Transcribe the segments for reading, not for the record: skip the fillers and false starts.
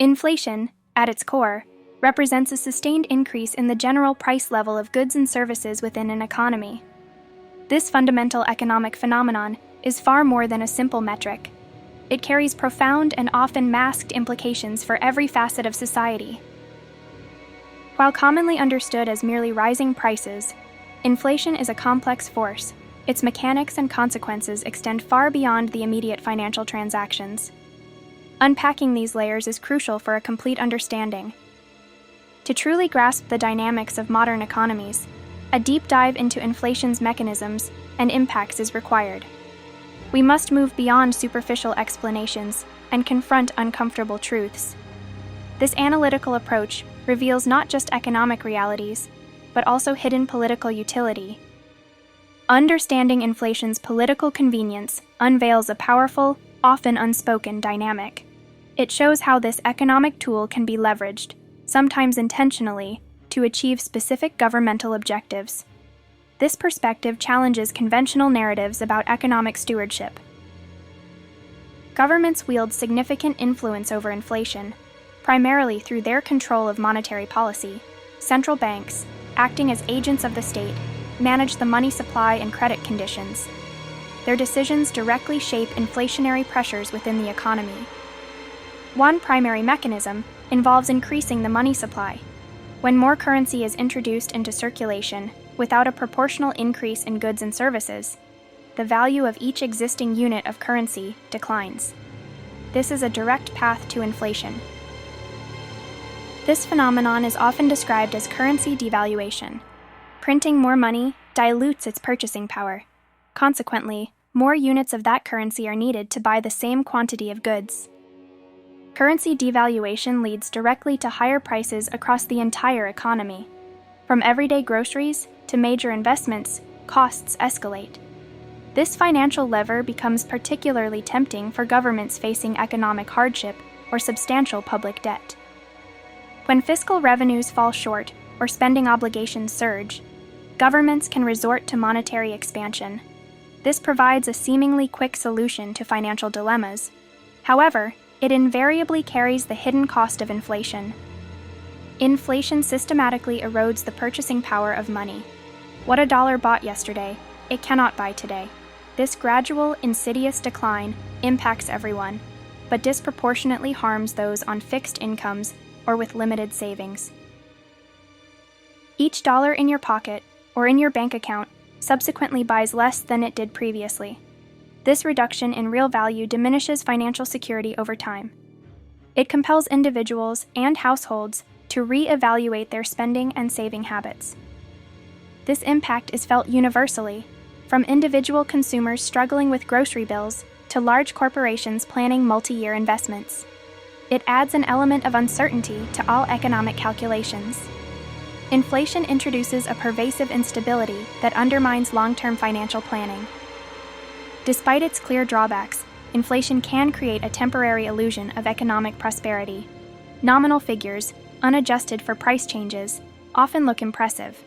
Inflation, at its core, represents a sustained increase in the general price level of goods and services within an economy. This fundamental economic phenomenon is far more than a simple metric. It carries profound and often masked implications for every facet of society. While commonly understood as merely rising prices, inflation is a complex force. Its mechanics and consequences extend far beyond the immediate financial transactions. Unpacking these layers is crucial for a complete understanding. To truly grasp the dynamics of modern economies, a deep dive into inflation's mechanisms and impacts is required. We must move beyond superficial explanations and confront uncomfortable truths. This analytical approach reveals not just economic realities, but also hidden political utility. Understanding inflation's political convenience unveils a powerful, often unspoken dynamic. It shows how this economic tool can be leveraged, sometimes intentionally, to achieve specific governmental objectives. This perspective challenges conventional narratives about economic stewardship. Governments wield significant influence over inflation, primarily through their control of monetary policy. Central banks, acting as agents of the state, manage the money supply and credit conditions. Their decisions directly shape inflationary pressures within the economy. One primary mechanism involves increasing the money supply. When more currency is introduced into circulation without a proportional increase in goods and services, the value of each existing unit of currency declines. This is a direct path to inflation. This phenomenon is often described as currency devaluation. Printing more money dilutes its purchasing power. Consequently, more units of that currency are needed to buy the same quantity of goods. Currency devaluation leads directly to higher prices across the entire economy. From everyday groceries to major investments, costs escalate. This financial lever becomes particularly tempting for governments facing economic hardship or substantial public debt. When fiscal revenues fall short or spending obligations surge, governments can resort to monetary expansion. This provides a seemingly quick solution to financial dilemmas. However, it invariably carries the hidden cost of inflation. Inflation systematically erodes the purchasing power of money. What a dollar bought yesterday, it cannot buy today. This gradual, insidious decline impacts everyone, but disproportionately harms those on fixed incomes or with limited savings. Each dollar in your pocket or in your bank account subsequently buys less than it did previously. This reduction in real value diminishes financial security over time. It compels individuals and households to re-evaluate their spending and saving habits. This impact is felt universally, from individual consumers struggling with grocery bills to large corporations planning multi-year investments. It adds an element of uncertainty to all economic calculations. Inflation introduces a pervasive instability that undermines long-term financial planning. Despite its clear drawbacks, inflation can create a temporary illusion of economic prosperity. Nominal figures, unadjusted for price changes, often look impressive.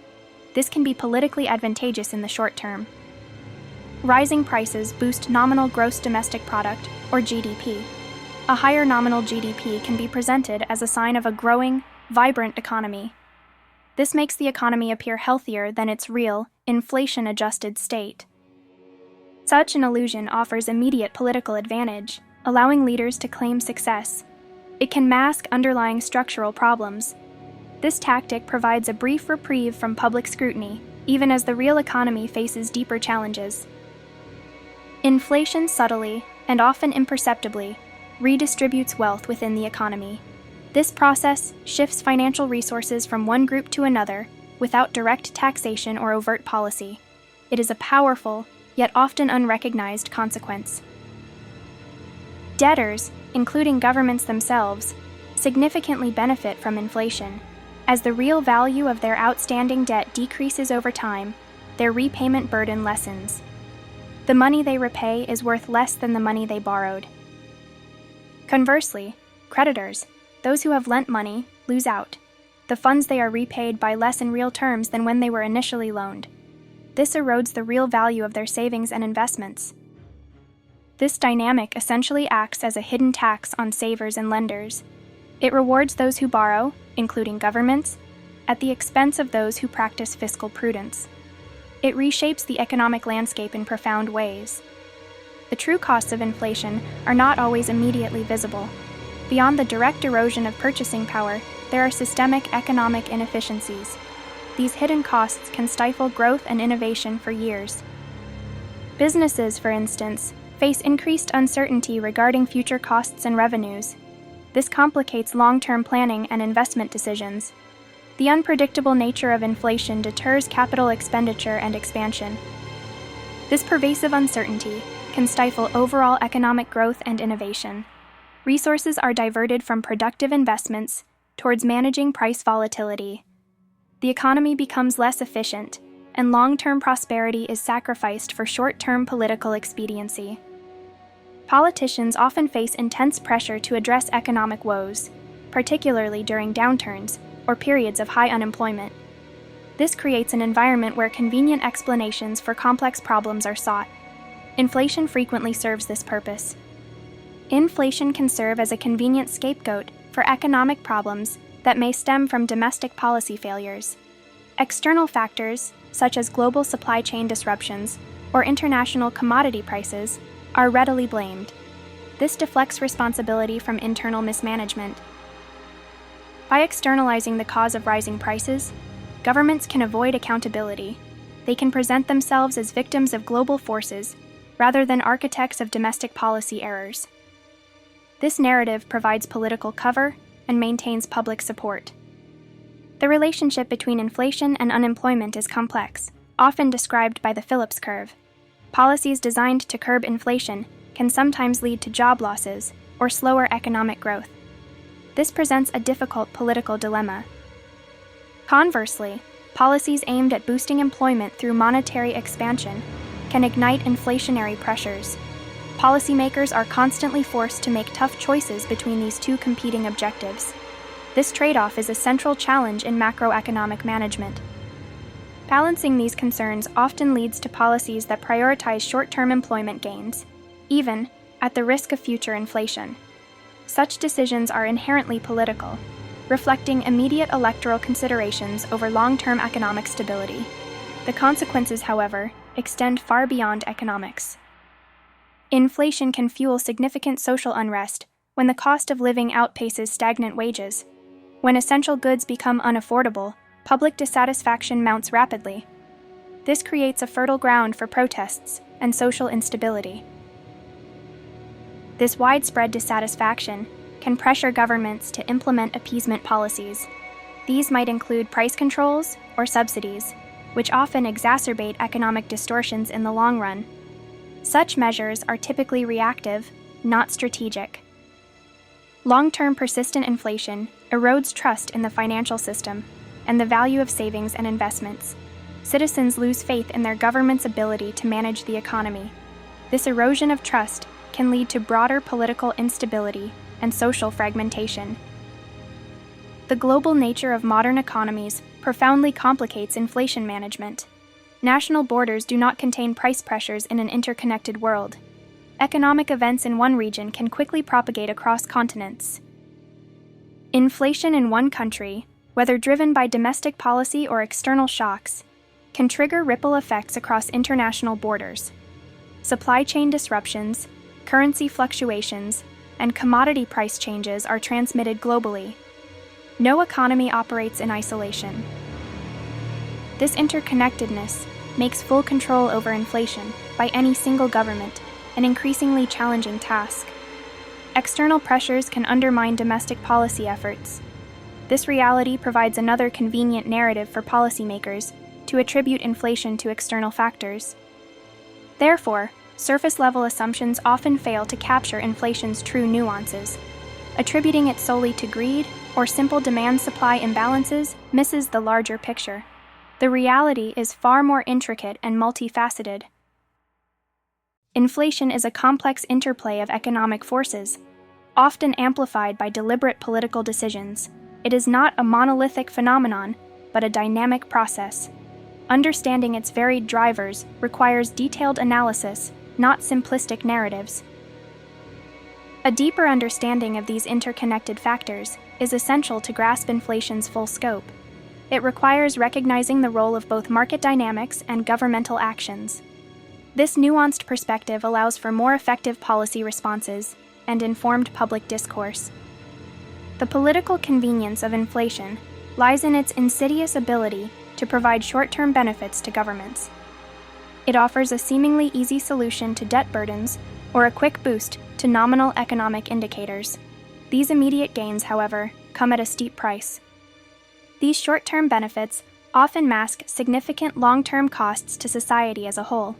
This can be politically advantageous in the short term. Rising prices boost nominal gross domestic product, or GDP. A higher nominal GDP can be presented as a sign of a growing, vibrant economy. This makes the economy appear healthier than its real, inflation-adjusted state. Such an illusion offers immediate political advantage, allowing leaders to claim success. It can mask underlying structural problems. This tactic provides a brief reprieve from public scrutiny, even as the real economy faces deeper challenges. Inflation subtly, and often imperceptibly, redistributes wealth within the economy. This process shifts financial resources from one group to another without direct taxation or overt policy. It is a powerful, yet often unrecognized consequence. Debtors, including governments themselves, significantly benefit from inflation. As the real value of their outstanding debt decreases over time, their repayment burden lessens. The money they repay is worth less than the money they borrowed. Conversely, creditors, those who have lent money, lose out. The funds they are repaid by less in real terms than when they were initially loaned. This erodes the real value of their savings and investments. This dynamic essentially acts as a hidden tax on savers and lenders. It rewards those who borrow, including governments, at the expense of those who practice fiscal prudence. It reshapes the economic landscape in profound ways. The true costs of inflation are not always immediately visible. Beyond the direct erosion of purchasing power, there are systemic economic inefficiencies. These hidden costs can stifle growth and innovation for years. Businesses, for instance, face increased uncertainty regarding future costs and revenues. This complicates long-term planning and investment decisions. The unpredictable nature of inflation deters capital expenditure and expansion. This pervasive uncertainty can stifle overall economic growth and innovation. Resources are diverted from productive investments towards managing price volatility. The economy becomes less efficient, and long-term prosperity is sacrificed for short-term political expediency. Politicians often face intense pressure to address economic woes, particularly during downturns or periods of high unemployment. This creates an environment where convenient explanations for complex problems are sought. Inflation frequently serves this purpose. Inflation can serve as a convenient scapegoat for economic problems that may stem from domestic policy failures. External factors, such as global supply chain disruptions or international commodity prices, are readily blamed. This deflects responsibility from internal mismanagement. By externalizing the cause of rising prices, governments can avoid accountability. They can present themselves as victims of global forces rather than architects of domestic policy errors. This narrative provides political cover and maintains public support. The relationship between inflation and unemployment is complex, often described by the Phillips curve. Policies designed to curb inflation can sometimes lead to job losses or slower economic growth. This presents a difficult political dilemma. Conversely, policies aimed at boosting employment through monetary expansion can ignite inflationary pressures. Policymakers are constantly forced to make tough choices between these two competing objectives. This trade-off is a central challenge in macroeconomic management. Balancing these concerns often leads to policies that prioritize short-term employment gains, even at the risk of future inflation. Such decisions are inherently political, reflecting immediate electoral considerations over long-term economic stability. The consequences, however, extend far beyond economics. Inflation can fuel significant social unrest when the cost of living outpaces stagnant wages. When essential goods become unaffordable, public dissatisfaction mounts rapidly. This creates a fertile ground for protests and social instability. This widespread dissatisfaction can pressure governments to implement appeasement policies. These might include price controls or subsidies, which often exacerbate economic distortions in the long run. Such measures are typically reactive, not strategic. Long-term persistent inflation erodes trust in the financial system and the value of savings and investments. Citizens lose faith in their government's ability to manage the economy. This erosion of trust can lead to broader political instability and social fragmentation. The global nature of modern economies profoundly complicates inflation management. National borders do not contain price pressures in an interconnected world. Economic events in one region can quickly propagate across continents. Inflation in one country, whether driven by domestic policy or external shocks, can trigger ripple effects across international borders. Supply chain disruptions, currency fluctuations, and commodity price changes are transmitted globally. No economy operates in isolation. This interconnectedness makes full control over inflation by any single government an increasingly challenging task. External pressures can undermine domestic policy efforts. This reality provides another convenient narrative for policymakers to attribute inflation to external factors. Therefore, surface-level assumptions often fail to capture inflation's true nuances. Attributing it solely to greed or simple demand-supply imbalances misses the larger picture. The reality is far more intricate and multifaceted. Inflation is a complex interplay of economic forces, often amplified by deliberate political decisions. It is not a monolithic phenomenon, but a dynamic process. Understanding its varied drivers requires detailed analysis, not simplistic narratives. A deeper understanding of these interconnected factors is essential to grasp inflation's full scope. It requires recognizing the role of both market dynamics and governmental actions. This nuanced perspective allows for more effective policy responses and informed public discourse. The political convenience of inflation lies in its insidious ability to provide short-term benefits to governments. It offers a seemingly easy solution to debt burdens or a quick boost to nominal economic indicators. These immediate gains, however, come at a steep price. These short-term benefits often mask significant long-term costs to society as a whole.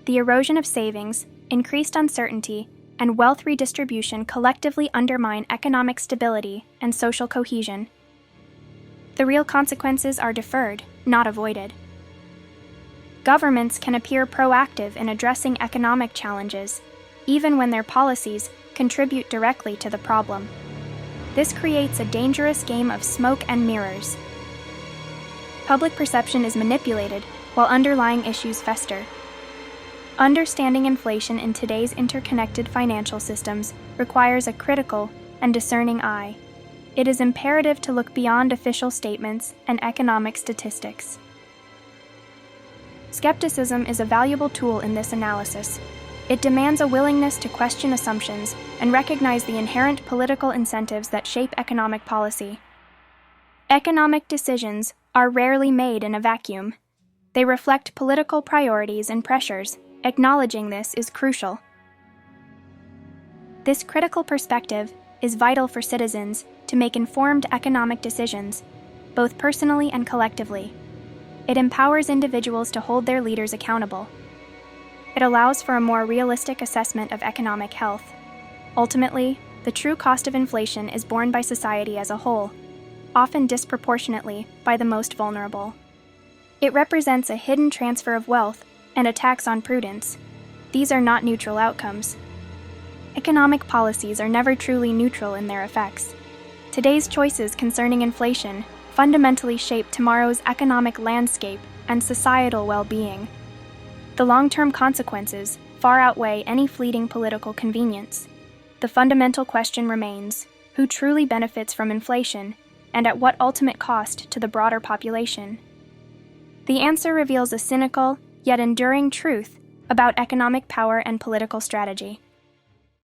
The erosion of savings, increased uncertainty, and wealth redistribution collectively undermine economic stability and social cohesion. The real consequences are deferred, not avoided. Governments can appear proactive in addressing economic challenges, even when their policies contribute directly to the problem. This creates a dangerous game of smoke and mirrors. Public perception is manipulated while underlying issues fester. Understanding inflation in today's interconnected financial systems requires a critical and discerning eye. It is imperative to look beyond official statements and economic statistics. Skepticism is a valuable tool in this analysis. It demands a willingness to question assumptions and recognize the inherent political incentives that shape economic policy. Economic decisions are rarely made in a vacuum. They reflect political priorities and pressures. Acknowledging this is crucial. This critical perspective is vital for citizens to make informed economic decisions, both personally and collectively. It empowers individuals to hold their leaders accountable. It allows for a more realistic assessment of economic health. Ultimately, the true cost of inflation is borne by society as a whole, often disproportionately by the most vulnerable. It represents a hidden transfer of wealth and a tax on prudence. These are not neutral outcomes. Economic policies are never truly neutral in their effects. Today's choices concerning inflation fundamentally shape tomorrow's economic landscape and societal well-being. The long-term consequences far outweigh any fleeting political convenience. The fundamental question remains: who truly benefits from inflation, and at what ultimate cost to the broader population? The answer reveals a cynical, yet enduring truth about economic power and political strategy.